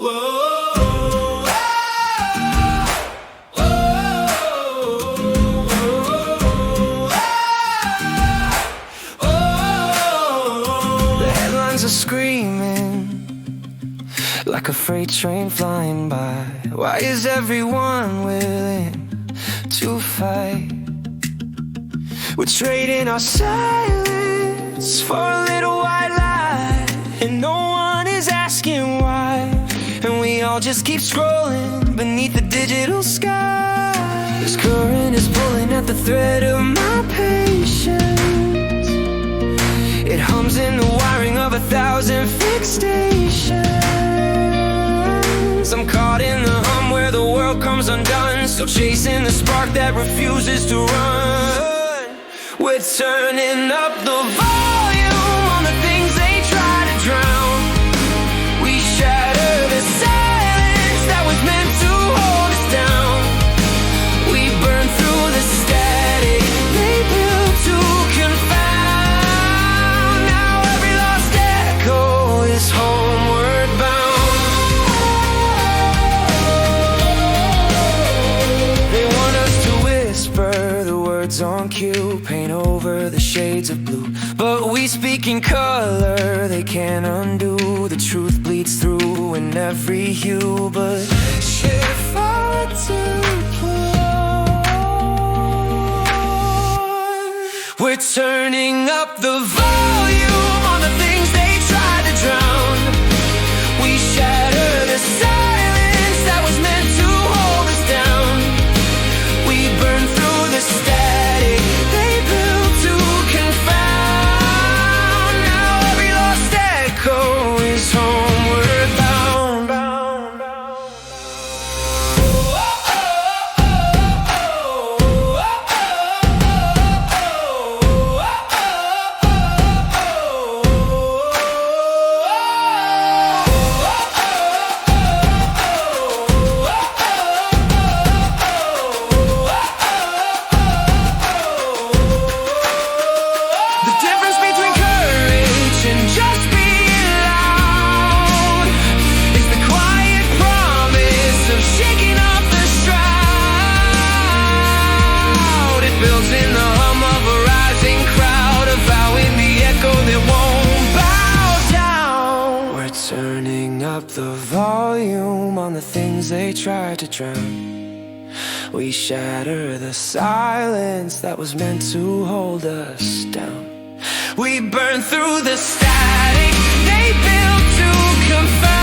The headlines are screaming like a freight train flying by. Why is everyone willing to fight? We're trading our silence for a little white lie, and no one is asking why. And we all just keep scrolling beneath the digital sky. This current is pulling at the thread of my patience. It hums in the wiring of 1,000 fixations. I'm caught in the hum where the world comes undone, still chasing the spark that refuses to run. We're turning up the volume on the things they try to drown. We shatter the silence that was meant to hold us down. We burn through the static they built to confound. Now every lost echo is homeward bound. They want us to whisper the words on cue, paint over the shades of blue, but we speak in color they can't undo. The truth bleeds through in every hue, but shift our tempo. We're turning up the volume on the things they tried to drown. We shatter the silence that was meant to hold us down. We burn through the static they built to confound. Now every lost echo is homeward bound. The difference between courage and just being loud is the quiet promise of shaking off the shroud. It builds in the hum of a rising crowd, avowing the echo that won't bow down. We're turning up the volume on the things they tried to drown. We shatter the silence that was meant to hold us down. We burn through the static they built to confound.